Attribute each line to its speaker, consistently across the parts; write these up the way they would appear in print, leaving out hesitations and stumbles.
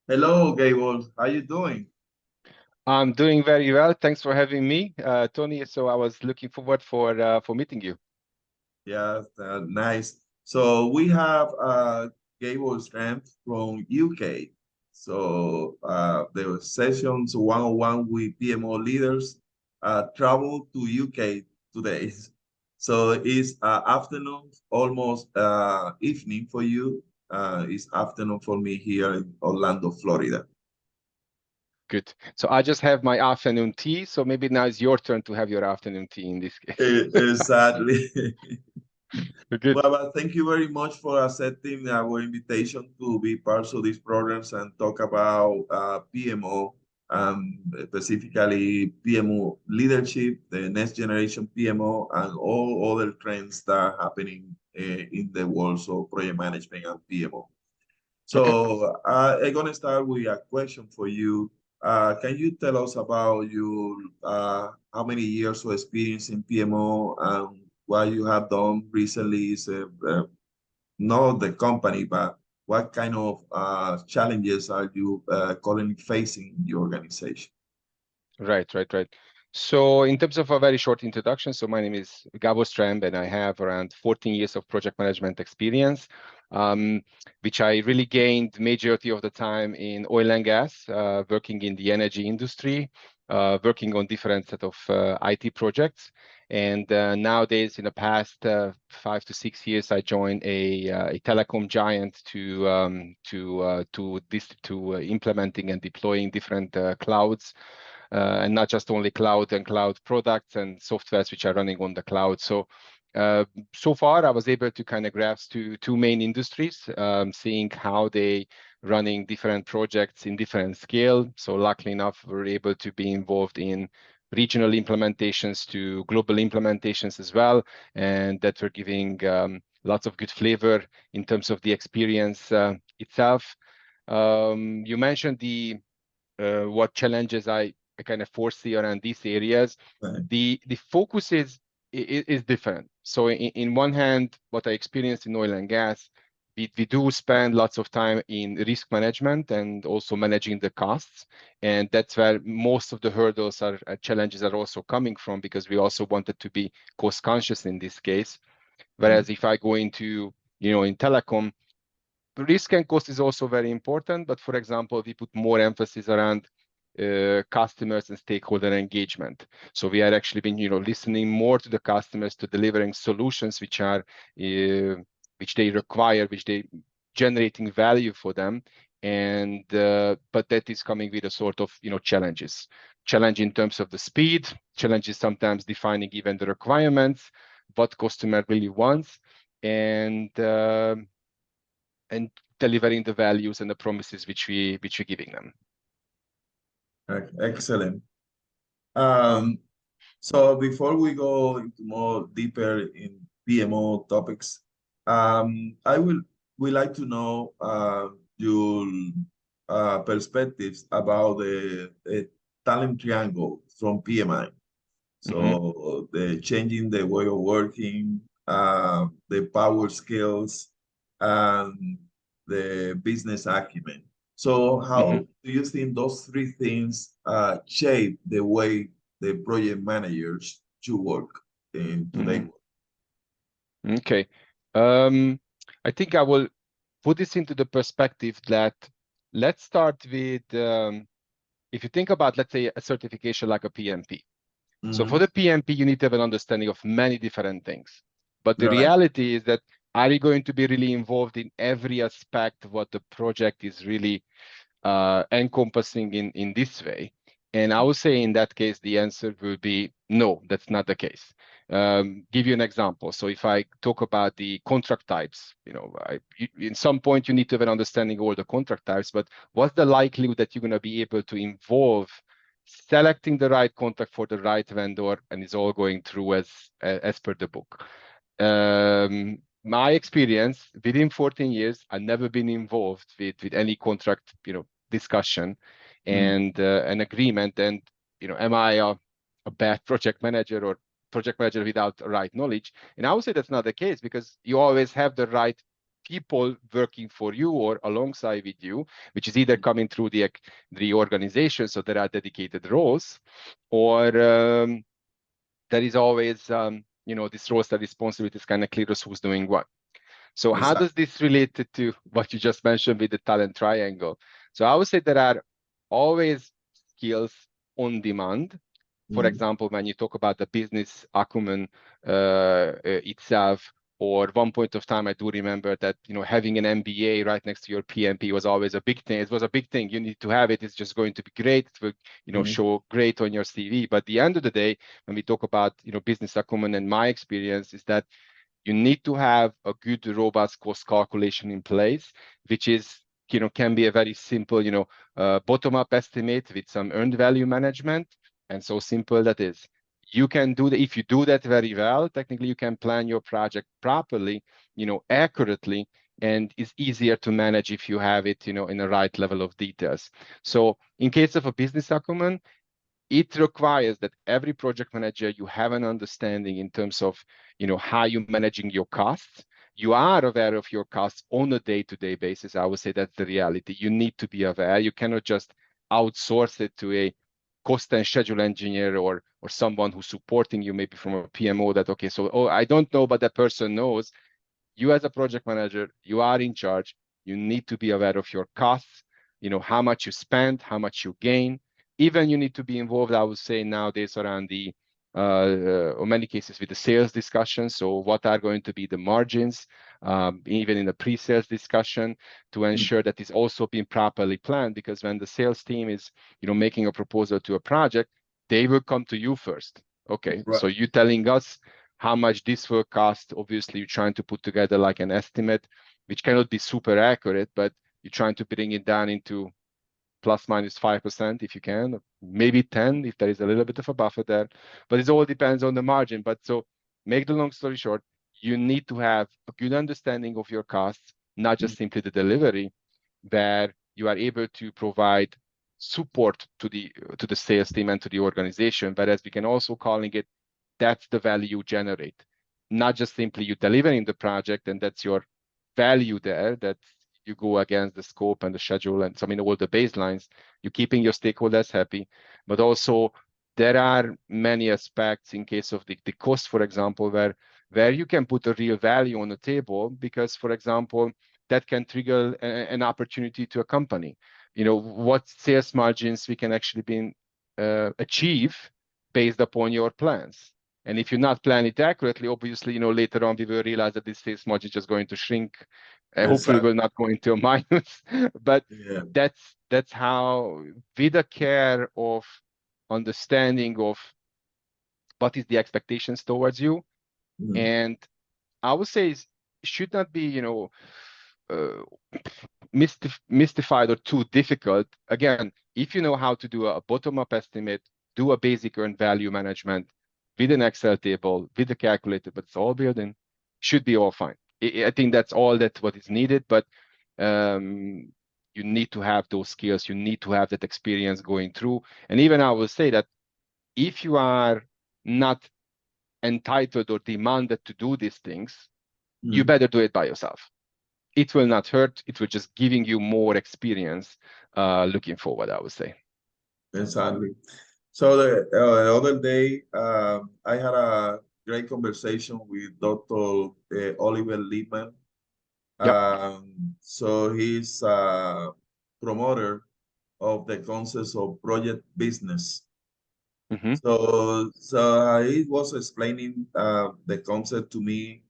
Speaker 1: Hello, Gabor. How you doing?
Speaker 2: I'm doing very well. Thanks for having me, Tony. So I was looking forward for meeting you.
Speaker 1: Yeah, nice. So we have Gabor Stramb from UK. So the sessions one-on-one with PMO leaders travel to UK today. So it's afternoon, almost evening for you. It's afternoon for me here in Orlando, Florida.
Speaker 2: Good. So I just have my afternoon tea. So maybe now it's your turn to have your afternoon tea in this case.
Speaker 1: Exactly.
Speaker 2: Good.
Speaker 1: Well, thank you very much for accepting our invitation to be part of these programs and talk about PMO, specifically PMO leadership, the next generation PMO, and all other trends that are happening in the world of project management and PMO.
Speaker 2: Okay.
Speaker 1: So I'm going to start with a question for you. Can you tell us about your how many years of experience in PMO and what you have done recently? Is not the company, but what kind of challenges are you currently facing in your organization?
Speaker 2: Right. So in terms of a very short introduction, so my name is Gabor Stramb, and I have around 14 years of project management experience, um, which I really gained majority of the time in oil and gas, working in the energy industry, working on different set of IT projects. And nowadays, in the past 5 to 6 years, I joined a telecom giant to implementing and deploying different clouds, and not just only cloud and cloud products and softwares which are running on the cloud. So far, I was able to kind of grasp two main industries, seeing how they running different projects in different scale. So luckily enough, we're able to be involved in regional implementations to global implementations as well, and that we're giving lots of good flavor in terms of the experience itself. You mentioned the what challenges I kind of foresee around these areas.
Speaker 1: Right.
Speaker 2: The focus is different. So in one hand, what I experienced in oil and gas, we do spend lots of time in risk management and also managing the costs, and that's where most of the hurdles are challenges are also coming from, because we also wanted to be cost conscious in this case.
Speaker 1: Right.
Speaker 2: Whereas if I go into in telecom, risk and cost is also very important, but for example, we put more emphasis around customers and stakeholder engagement. So we are actually been, listening more to the customers, to delivering solutions which they require, which they generating value for them. And but that is coming with a sort of challenges. Challenge in terms of the speed, challenges sometimes defining even the requirements, what customer really wants, and and delivering the values and the promises which we're giving them.
Speaker 1: Excellent. Um, so before we go into more deeper in PMO topics, I would like to know your perspectives about the talent triangle from PMI.
Speaker 2: Mhm.
Speaker 1: So the changing the way of working, the power skills, and the business acumen. So
Speaker 2: Mhm.
Speaker 1: how do you think those three things shape the way the project managers should work in today
Speaker 2: Mhm.
Speaker 1: work?
Speaker 2: Okay. Um, I think I will put this into the perspective that let's start with if you think about, let's say, a certification like a PMP. So
Speaker 1: Mm-hmm.
Speaker 2: for the PMP, you need to have an understanding of many different things. But the
Speaker 1: Right.
Speaker 2: reality is that, are you going to be really involved in every aspect of what the project is really encompassing in this way? And I would say in that case, the answer will be no, that's not the case. Give you an example. So if I talk about the contract types, in some point you need to have an understanding of all the contract types, but what's the likelihood that you're going to be able to involve selecting the right contract for the right vendor, and it's all going through as per the book? My experience within 14 years, I've never been involved with any contract, discussion
Speaker 1: Mm.
Speaker 2: and an agreement. And am I a bad project manager or project manager without the right knowledge? And I would say that's not the case, because you always have the right people working for you or alongside with you, which is either coming through the organization, so there are dedicated roles, or there is always this roles and responsibilities kind of clear as who's doing what. So how
Speaker 1: Exactly.
Speaker 2: does this relate to what you just mentioned with the talent triangle? So I would say there are always skills on demand. For
Speaker 1: Mm,
Speaker 2: example, when you talk about the business acumen itself, or one point of time, I do remember that having an MBA right next to your PMP was always a big thing. It was a big thing. You need to have it. It's just going to be great. It will
Speaker 1: mm,
Speaker 2: show great on your CV. But at the end of the day, when we talk about business acumen, and my experience is that you need to have a good, robust cost calculation in place, which is, can be a very simple, bottom-up estimate with some earned value management. And so simple that is. You can do that. If you do that very well, technically you can plan your project properly, accurately, and it's easier to manage if you have it, in the right level of details. So in case of a business acumen, it requires that every project manager, you have an understanding in terms of how you're managing your costs. You are aware of your costs on a day-to-day basis. I would say that's the reality. You need to be aware. You cannot just outsource it to a cost and schedule engineer, or someone who's supporting you, maybe from a PMO, that, okay, so, oh, I don't know, but that person knows. You as a project manager, you are in charge. You need to be aware of your costs, how much you spend, how much you gain. Even you need to be involved, I would say, nowadays around the, in many cases, with the sales discussion. So what are going to be the margins, even in the pre-sales discussion, to
Speaker 1: mm.
Speaker 2: ensure that it's also being properly planned, because when the sales team is, making a proposal to a project, they will come to you first. Okay,
Speaker 1: Right.
Speaker 2: so you telling us how much this will cost. Obviously, you're trying to put together like an estimate, which cannot be super accurate, but you're trying to bring it down into plus minus 5% if you can, maybe 10 if there is a little bit of a buffer there. But it all depends on the margin. But so make the long story short, you need to have a good understanding of your costs, not
Speaker 1: Mm,
Speaker 2: just simply the delivery, where you are able to provide support to the sales team and to the organization. Whereas we can also calling it, that's the value you generate, not just simply you delivering the project and that's your value there, that you go against the scope and the schedule and all the baselines. You're keeping your stakeholders happy, but also there are many aspects in case of the cost, for example, where you can put a real value on the table, because, for example, that can trigger an opportunity to a company. What sales margins we can actually achieve based upon your plans. And if you not plan it accurately, obviously, later on we will realize that this sales margin is just going to shrink. Hopefully,
Speaker 1: exactly.
Speaker 2: will not go into a minus. But
Speaker 1: Yeah.
Speaker 2: that's how, with the care of understanding of what is the expectations towards you,
Speaker 1: Mm,
Speaker 2: and I would say it should not be, uh, mystified or too difficult. Again, if you know how to do a bottom-up estimate, do a basic earned value management with an Excel table, with a calculator, but it's all built in, should be all fine. I think that's all what is needed, but you need to have those skills. You need to have that experience going through. And even I will say that if you are not entitled or demanded to do these things, you
Speaker 1: mm.
Speaker 2: better do it by yourself. It will not hurt. It will just giving you more experience looking forward, I would say.
Speaker 1: Exactly. So the other day, I had a great conversation with Dr. Oliver Liebman.
Speaker 2: Yep.
Speaker 1: So he's a promoter of the concepts of project business.
Speaker 2: Mm-hmm.
Speaker 1: So he was explaining the concept to me.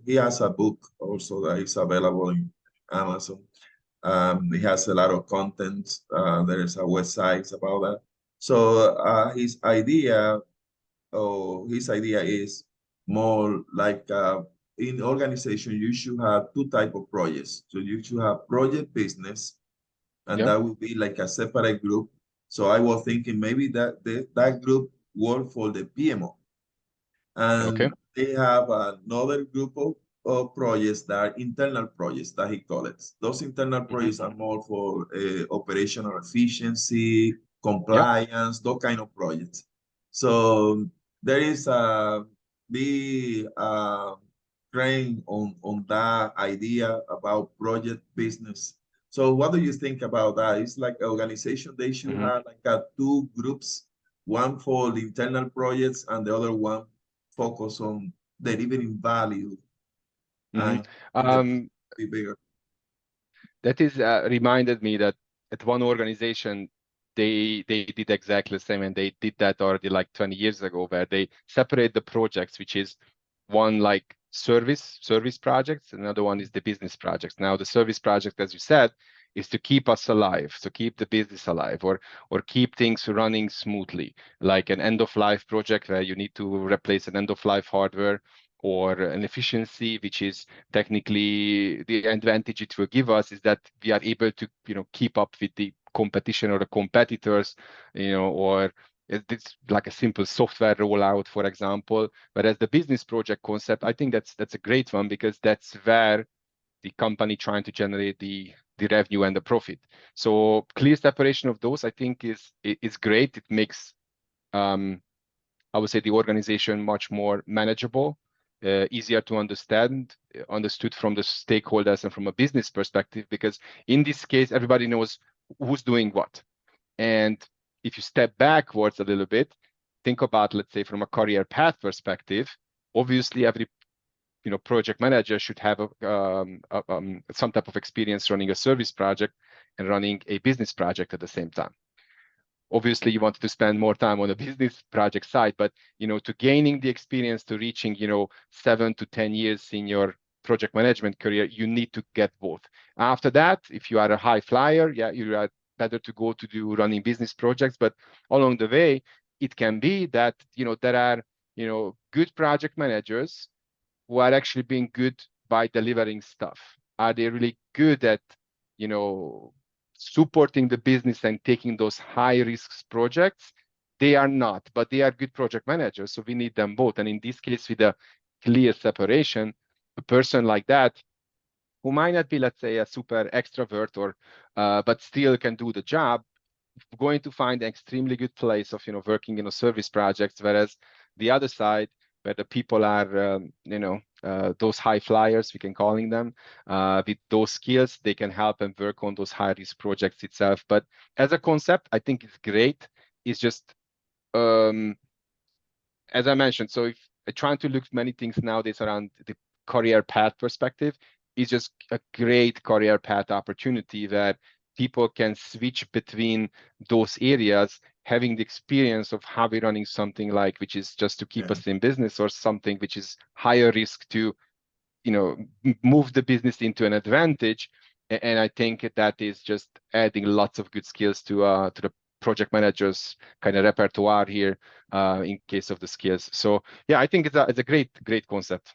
Speaker 1: He has a book also that is available in Amazon. He has a lot of content. There is a website about that. So his idea is more like in organization, you should have two type of projects. So you should have project business, and
Speaker 2: Yeah.
Speaker 1: that would be like a separate group. So I was thinking maybe that group work for the PMO,
Speaker 2: Okay.
Speaker 1: and they have another group of projects that are internal projects that he calls it. Those internal
Speaker 2: Mm-hmm.
Speaker 1: projects are more for operational efficiency,
Speaker 2: Yeah.
Speaker 1: compliance, those kind of projects. So there is a big trained on that idea about project business. So what do you think about that? It's like an organization, they should have like two groups, one for the internal projects and the other one focus on delivering value and the team
Speaker 2: Um,
Speaker 1: be bigger.
Speaker 2: that is reminded me that at one organization they did exactly the same, and they did that already like 20 years ago, where they separate the projects, which is one like service projects, another one is the business projects. Now the service project, as you said, is to keep us alive, to keep the business alive, or keep things running smoothly, like an end of life project where you need to replace an end of life hardware, or an efficiency, which is technically the advantage it will give us is that we are able to keep up with the competition or the competitors, or it's like a simple software rollout, for example. Whereas the business project concept, I think that's a great one, because that's where the company trying to generate the revenue and the profit. So clear separation of those, I think, is great. It makes I would say the organization much more manageable, easier to understood from the stakeholders and from a business perspective, because in this case, everybody knows who's doing what. And if you step backwards a little bit, think about, let's say, from a career path perspective, obviously every project manager should have some type of experience running a service project and running a business project at the same time. Obviously you wanted to spend more time on the business project side, but to gaining the experience, to reaching 7 to 10 years in your project management career, you need to get both. After that, if you are a high flyer, yeah, you are better to go to do running business projects. But along the way, it can be that there are good project managers who are actually being good by delivering stuff. Are they really good at supporting the business and taking those high risks projects? They are not, but they are good project managers. So we need them both. And in this case, with a clear separation, a person like that, who might not be, let's say, a super extrovert, or but still can do the job, going to find an extremely good place of working in a service projects. Whereas the other side, where the people are those high flyers, we can calling them, with those skills, they can help and work on those high risk projects itself. But as a concept, I think it's great. It's just as I mentioned, so if trying to look many things nowadays around the career path perspective, is just a great career path opportunity that people can switch between those areas, having the experience of how we're running something like, which is just to keep us in business, or something which is higher risk to move the business into an advantage. And I think that is just adding lots of good skills to the project managers kind of repertoire here, in case of the skills. So yeah, I think it's a great concept.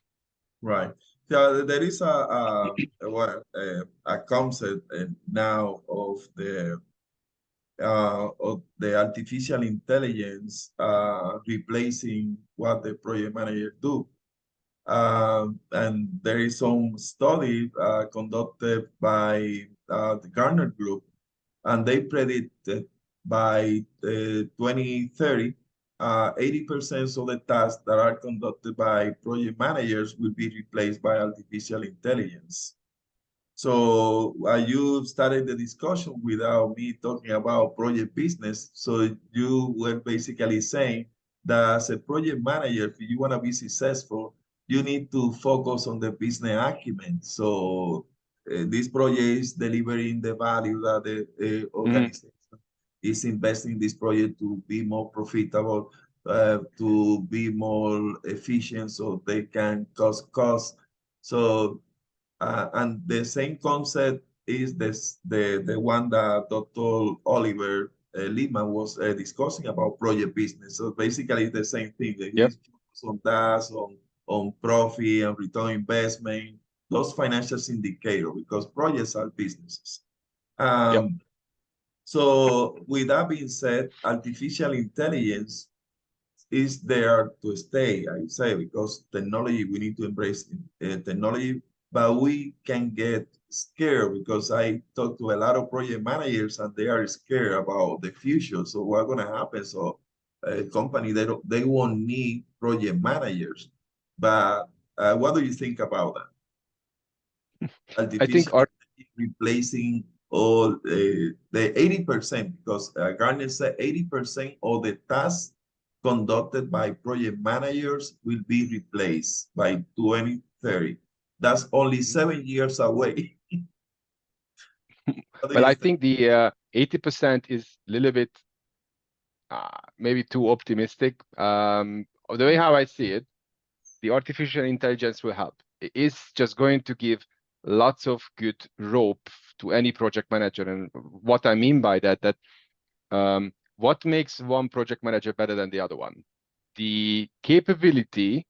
Speaker 1: Right. Yeah, there is a concept now of the artificial intelligence replacing what the project manager do. And there is some study conducted by the Gartner Group, and they predicted by 2030, 80% of the tasks that are conducted by project managers will be replaced by artificial intelligence. So you started the discussion without me talking about project business. So you were basically saying that as a project manager, if you want to be successful, you need to focus on the business acumen. So this project is delivering the value that the organization is investing in this project to be more profitable, to be more efficient, so they can cut costs. So and the same concept is the one that Dr. Oliver Lehman was discussing about project business. So basically, it's the same thing. That
Speaker 2: Yep.
Speaker 1: he's focused on that, on profit and return investment, those financial indicators, because projects are businesses.
Speaker 2: Yep.
Speaker 1: So with that being said, artificial intelligence is there to stay, I say, because technology, we need to embrace technology, but we can get scared, because I talk to a lot of project managers and they are scared about the future. So what's going to happen? So a company, they won't need project managers, but What do you think about that?
Speaker 2: I think
Speaker 1: Artificial intelligence replacing all the 80%, because Gartner said 80% of the tasks conducted by project managers will be replaced by 2030. That's only 7 years away. What do
Speaker 2: well,
Speaker 1: you
Speaker 2: I
Speaker 1: think?
Speaker 2: think the 80% is a little bit maybe too optimistic. The way how I see it, the artificial intelligence will help. It is just going to give lots of good rope to any project manager. And what I mean by that, what makes one project manager better than the other one? The capability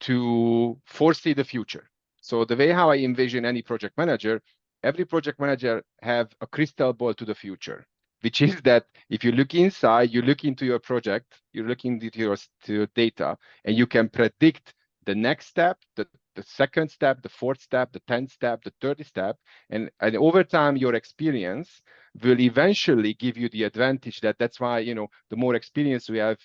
Speaker 2: to foresee the future. So the way how I envision any project manager, every project manager have a crystal ball to the future, which is that if you look inside, you look into your project, you look into your data, and you can predict the next step, the second step, the fourth step, the 10th step, the 30th step, and over time, your experience will eventually give you the advantage that's why, the more experience we have,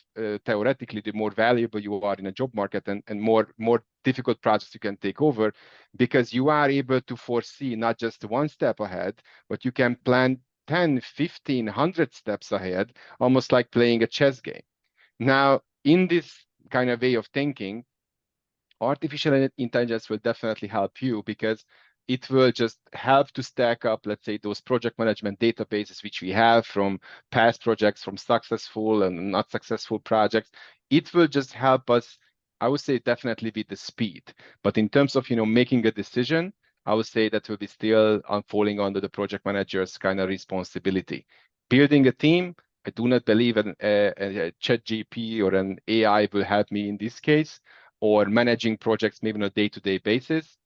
Speaker 2: theoretically, the more valuable you are in a job market and more difficult projects you can take over, because you are able to foresee not just one step ahead, but you can plan 10, 15, 100 steps ahead, almost like playing a chess game. Now, in this kind of way of thinking, artificial intelligence will definitely help you, because it will just help to stack up, let's say, those project management databases which we have from past projects, from successful and not successful projects. It will just help us, I would say, definitely with the speed. But in terms of, making a decision, I would say that will be still unfolding under the project manager's kind of responsibility. Building a team, I do not believe a ChatGPT or an AI will help me in this case, or managing projects maybe on a day-to-day basis.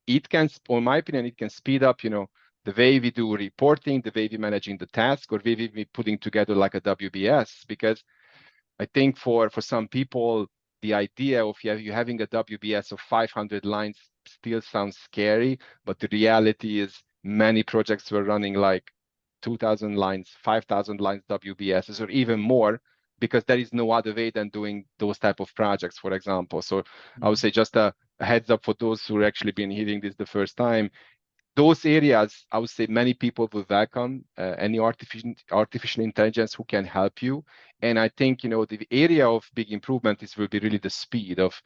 Speaker 2: It can, in my opinion, it can speed up, the way we do reporting, the way we managing the task, or the way we putting together like a WBS. Because I think for some people, the idea of you having a WBS of 500 lines still sounds scary, but the reality is many projects were running like 2,000 lines, 5,000 lines WBSs, or even more, because there is no other way than doing those type of projects, for example. So I would say just a heads up for those who are actually been hearing this the first time. Those areas, I would say many people will welcome any artificial intelligence who can help you. And I think, the area of big improvement will be really the speed of,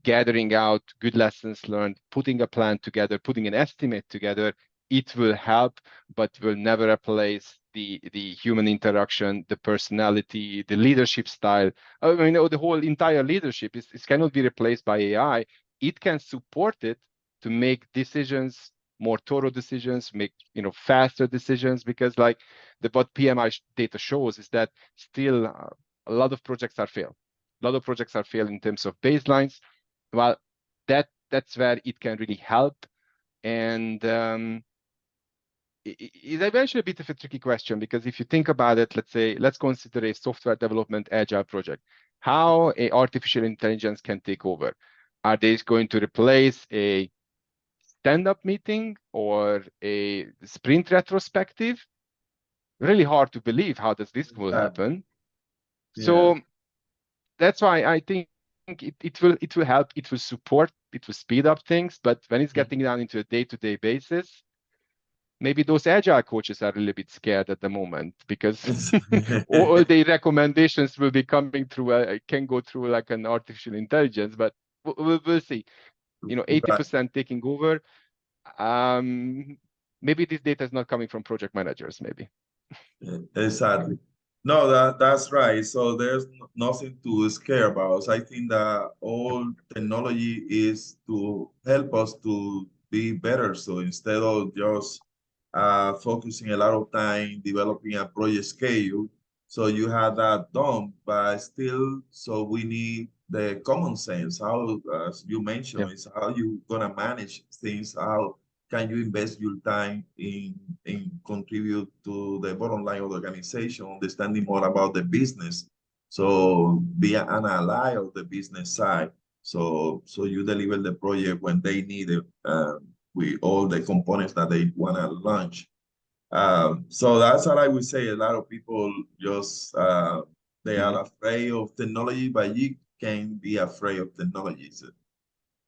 Speaker 2: gathering out good lessons learned, putting a plan together, putting an estimate together. It will help, but will never replace the human interaction, the personality, the leadership style. I mean, the whole entire leadership is cannot be replaced by AI. It can support it to make decisions, more thorough decisions, make faster decisions, because like what PMI data shows is that still a lot of projects are failed. A lot of projects are failed in terms of baselines. Well, that's where it can really help. And it's eventually a bit of a tricky question, because if you think about it, let's consider a software development agile project. How a artificial intelligence can take over? Are they going to replace a stand-up meeting or a sprint retrospective? Really hard to believe how does this will happen.
Speaker 1: Yeah.
Speaker 2: So that's why I think it will help, it will support, it will speed up things. But when it's getting down into a day-to-day basis, maybe those agile coaches are a little bit scared at the moment, because all the recommendations will be coming through, can go through like an artificial intelligence, but we'll see. 80% taking over. Maybe this data is not coming from project managers, maybe.
Speaker 1: Exactly. No, that's right. So there's nothing to scare about. I think that all technology is to help us to be better. So instead of just focusing a lot of time developing a project schedule, so you have that done, but still, so we need the common sense. How, as you mentioned, is how you gonna manage things. How can you invest your time in contribute to the bottom line of the organization, understanding more about the business. So be an ally of the business side. So you deliver the project when they need it, with all the components that they want to launch. So that's what I would say. A lot of people just they are afraid of technology, but you can't be afraid of technology.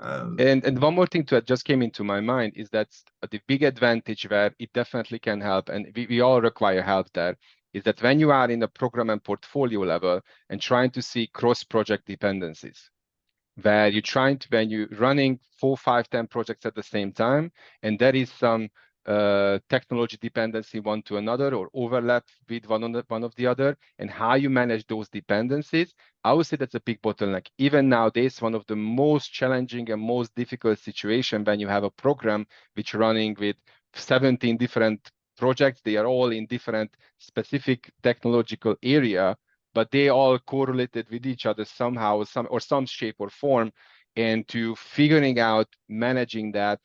Speaker 2: And one more thing that just came into my mind is that the big advantage where it definitely can help, and we all require help there, is that when you are in a program and portfolio level and trying to see cross-project dependencies, where you're trying to, when you're running 4, 5, 10 projects at the same time, and there is some technology dependency one to another or overlap with one of the other, and how you manage those dependencies, I would say that's a big bottleneck. Even nowadays, one of the most challenging and most difficult situation when you have a program which running with 17 different projects, they are all in different specific technological area, but they all correlated with each other somehow, some shape or form. And to figuring out managing that,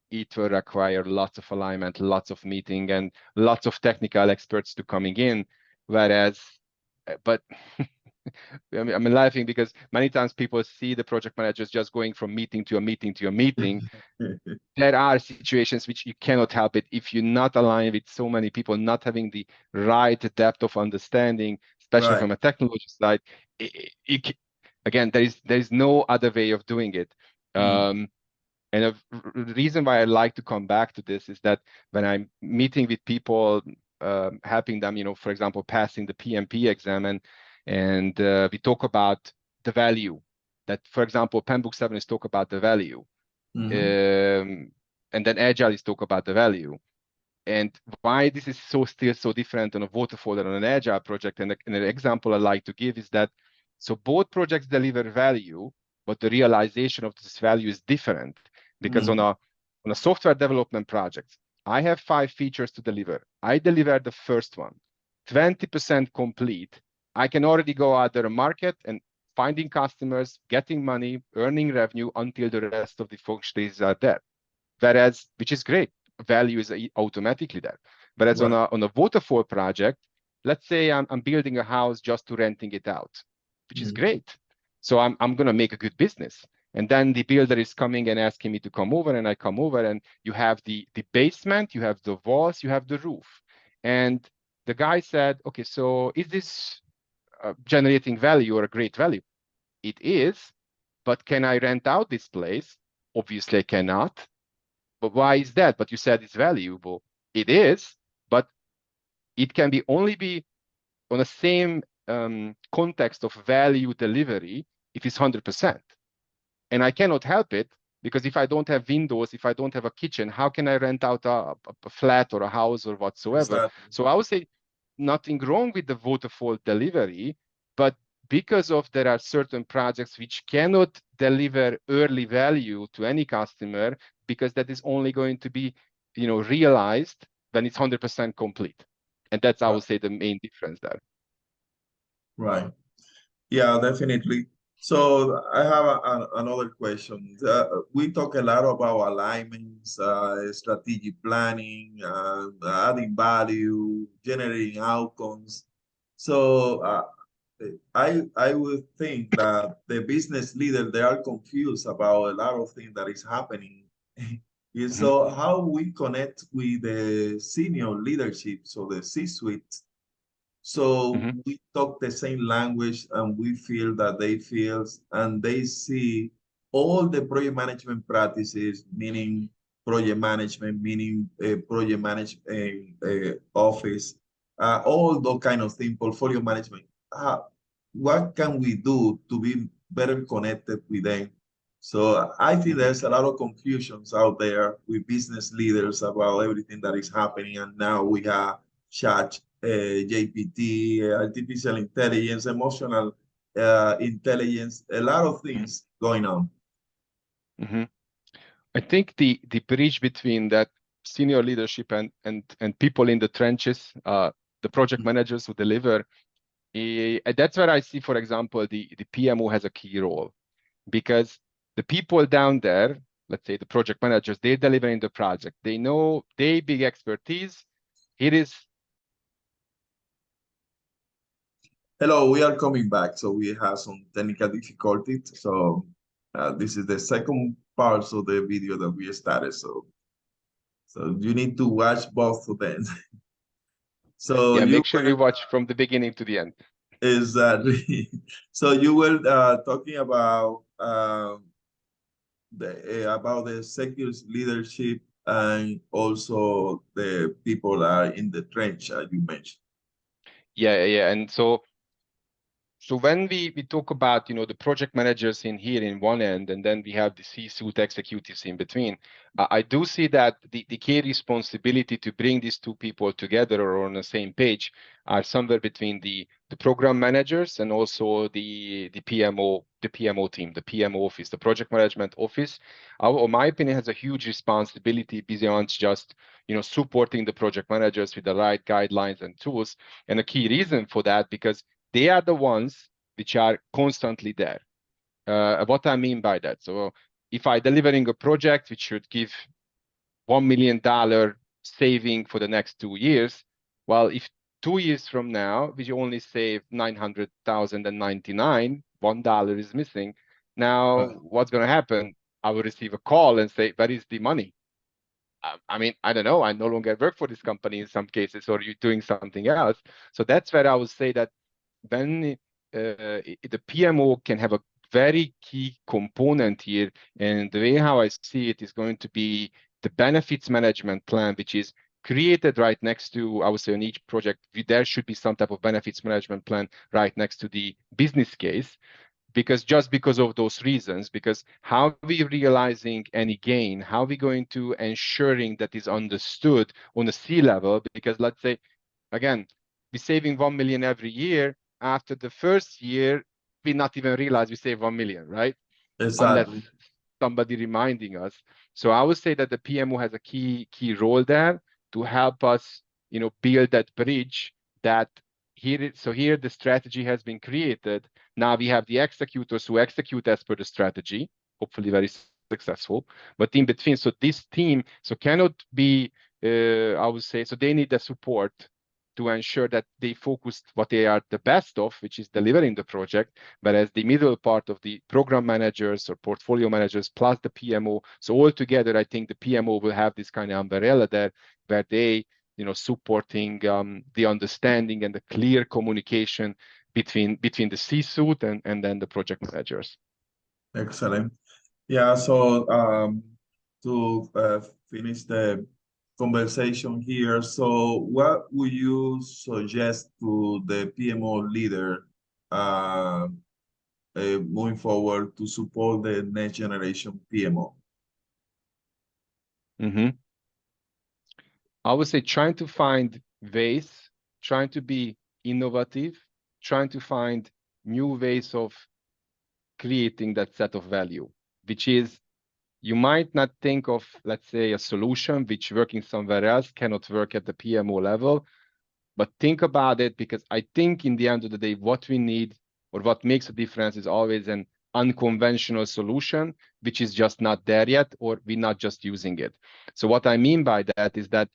Speaker 2: it will require lots of alignment, lots of meeting, and lots of technical experts to coming in. Whereas, but I'm laughing because many times people see the project managers just going from meeting to a meeting to a meeting. There are situations which you cannot help it if you're not aligned with so many people, not having the right depth of understanding, especially
Speaker 1: Right.
Speaker 2: from a technology side. Again, there is no other way of doing it. And the reason why I like to come back to this is that when I'm meeting with people, helping them, for example, passing the PMP exam, and we talk about the value that, for example, Pen Book 7 is talk about the value. And then Agile is talk about the value. And why this is still so different on a waterfall than on an Agile project. And an example I like to give is that, so both projects deliver value, but the realization of this value is different. Because on a software development project, I have 5 features to deliver. I deliver the first one, 20% complete. I can already go out there and market and finding customers, getting money, earning revenue until the rest of the functionalities are there. Whereas, which is great, value is automatically there. Whereas
Speaker 1: Right.
Speaker 2: on a waterfall project, let's say I'm building a house just to renting it out, which is great. So I'm going to make a good business. And then the builder is coming and asking me to come over, and I come over, and you have the basement, you have the walls, you have the roof. And the guy said, okay, so is this generating value or a great value? It is, but can I rent out this place? Obviously I cannot. But why is that? But you said it's valuable. It is, but it can only be on the same context of value delivery if it's 100%. And I cannot help it, because if I don't have windows, if I don't have a kitchen, how can I rent out a flat or a house or whatsoever?
Speaker 1: Exactly.
Speaker 2: So I would say nothing wrong with the waterfall delivery, but because of there are certain projects which cannot deliver early value to any customer, because that is only going to be realized when it's 100% complete. And that's, I would say, the main difference there.
Speaker 1: Right. Yeah, definitely. So I have another question. We talk a lot about alignments, strategic planning, adding value, generating outcomes. So I would think that the business leader, they are confused about a lot of things that is happening. And so how we connect with the senior leadership, so the C-suite, so we talk the same language, and we feel that they feel and they see all the project management practices, meaning project management, meaning project management office, all those kind of things, portfolio management. What can we do to be better connected with them? So I think there's a lot of confusions out there with business leaders about everything that is happening, and now we have chat, JPT, artificial intelligence, emotional intelligence, a lot of things going on.
Speaker 2: I think the bridge between that senior leadership and people in the trenches, the project managers who deliver, that's where I see, for example, the PMO has a key role, because the people down there, let's say the project managers, they're delivering the project. They know they big expertise. It is.
Speaker 1: Hello, we are coming back. So we have some technical difficulties. So this is the second part of the video that we started. So you need to watch both of them. So
Speaker 2: Yeah,
Speaker 1: you
Speaker 2: make sure you watch from the beginning to the end.
Speaker 1: exactly. So you were talking about about the executive leadership and also the people are in the trench, as you mentioned.
Speaker 2: Yeah. And so when we talk about, the project managers in here in one end, and then we have the C-suite executives in between, I do see that the key responsibility to bring these two people together or on the same page are somewhere between the program managers and also the PMO team, the PMO office, the project management office. In my opinion, has a huge responsibility beyond just supporting the project managers with the right guidelines and tools. And a key reason for that, because they are the ones which are constantly there. What I mean by that, so if I delivering a project which should give $1 million saving for the next 2 years, well, if 2 years from now we only save 900,099, $1 is missing. Now, what's going to happen? I will receive a call and say, "Where is the money?" I mean, I don't know. I no longer work for this company in some cases, or you're doing something else. So that's where I would say that when the PMO can have a very key component here, and the way how I see it is going to be the benefits management plan, which is created right next to, I would say, on each project, there should be some type of benefits management plan right next to the business case. Because of those reasons, because how we realizing any gain, how we going to ensuring that is understood on the C level, because let's say, again, we're saving 1 million every year. After the first year, we not even realize we save 1 million, right? Unless
Speaker 1: Exactly.
Speaker 2: somebody reminding us. So I would say that the PMO has a key role there to help us, build that bridge. That here the strategy has been created. Now we have the executors who execute as per the strategy, hopefully very successful. But in between, so this team cannot be, I would say, so they need the support to ensure that they focus what they are the best of, which is delivering the project, whereas the middle part of the program managers or portfolio managers plus the PMO. So altogether, I think the PMO will have this kind of umbrella there where they, supporting the understanding and the clear communication between the C-suite and then the project managers.
Speaker 1: Excellent. Yeah, so to finish the conversation here, so what would you suggest to the PMO leader uh, moving forward to support the next generation PMO?
Speaker 2: I would say trying to find ways, trying to be innovative, trying to find new ways of creating that set of value, which is you might not think of, let's say, a solution which working somewhere else cannot work at the PMO level, but think about it, because I think in the end of the day, what we need or what makes a difference is always an unconventional solution, which is just not there yet, or we're not just using it. So what I mean by that is that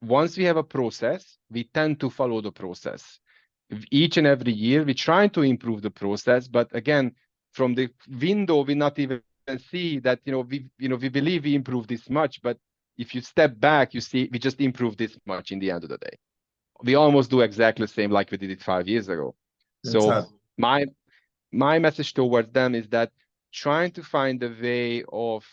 Speaker 2: once we have a process, we tend to follow the process. Each and every year, we try to improve the process, but again, from the window, we not even see that we believe we improved this much, but if you step back, you see we just improved this much in the end of the day. We almost do exactly the same like we did it 5 years ago. So
Speaker 1: Exactly.
Speaker 2: my message towards them is that trying to find a way of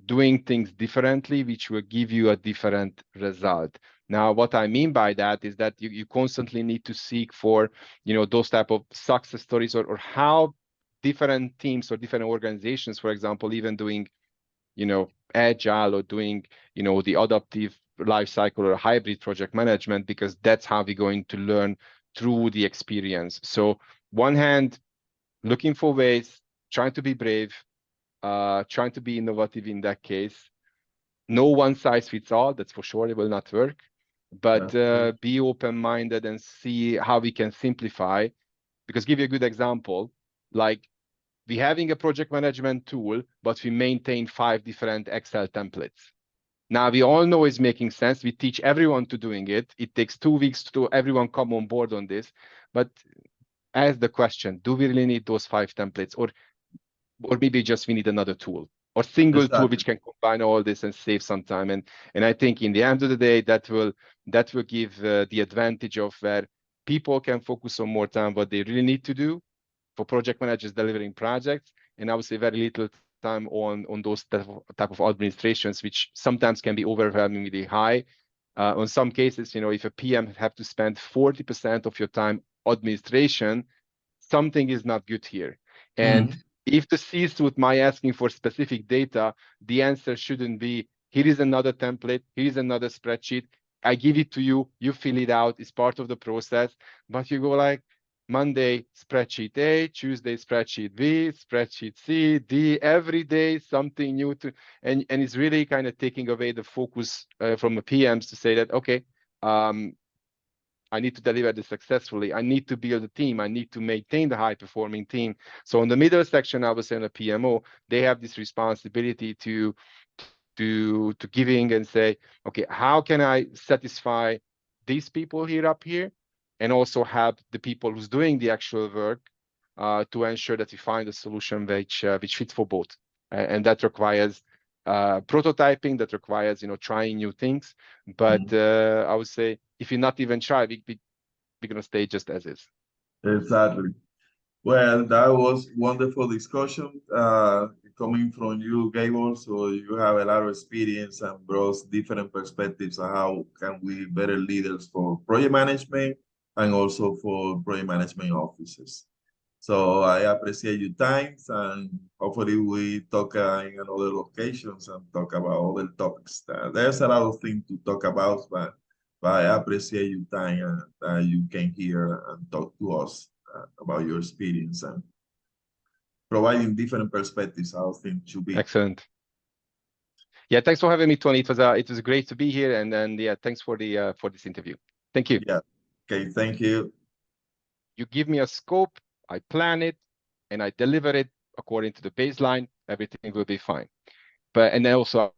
Speaker 2: doing things differently, which will give you a different result. Now, what I mean by that is that you constantly need to seek for those type of success stories, or how different teams or different organizations, for example, even doing agile or doing the adaptive life cycle or hybrid project management, because that's how we're going to learn through the experience. So one hand, looking for ways, trying to be brave, trying to be innovative in that case. No one size fits all, that's for sure, it will not work. But be open-minded and see how we can simplify. Because give you a good example, like we having a project management tool, but we maintain 5 different Excel templates. Now we all know it's making sense. We teach everyone to doing it. It takes 2 weeks to everyone come on board on this. But ask the question, do we really need those 5 templates? Or maybe just we need another tool or single tool
Speaker 1: Exactly.
Speaker 2: which can combine all this and save some time. And I think in the end of the day, that will give the advantage of where people can focus on more time what they really need to do for project managers delivering projects, and I would say very little time on those type of administrations, which sometimes can be overwhelmingly high. On some cases, if a PM have to spend 40% of your time administration, something is not good here. And if the C-suite might asking for specific data, the answer shouldn't be, here is another template, here is another spreadsheet, I give it to you, you fill it out, it's part of the process. But you go like, Monday, spreadsheet A, Tuesday, spreadsheet B, spreadsheet C, D, every day something new and it's really kind of taking away the focus from the PMs to say that, okay, I need to deliver this successfully. I need to build a team. I need to maintain the high performing team. So in the middle section, I was saying the PMO, they have this responsibility to giving and say, okay, how can I satisfy these people here and also help the people who's doing the actual work to ensure that we find a solution which fits for both. And that requires prototyping, that requires, trying new things. But I would say if you're not even try, we're going to stay just as is.
Speaker 1: Exactly. Well, that was wonderful discussion coming from you, Gabor. So you have a lot of experience and brought different perspectives on how can we be better leaders for project management and also for project management offices. So I appreciate your time, and hopefully we talk in another occasions and talk about other topics. There's a lot of things to talk about, but I appreciate your time and that you came here and talk to us about your experience and providing different perspectives how things should be.
Speaker 2: Excellent. Yeah, thanks for having me, Tony. It was great to be here, and then yeah, thanks for this interview. Thank you.
Speaker 1: Yeah. Okay. Thank you.
Speaker 2: You give me a scope, I plan it, and I deliver it according to the baseline. Everything will be fine. And then also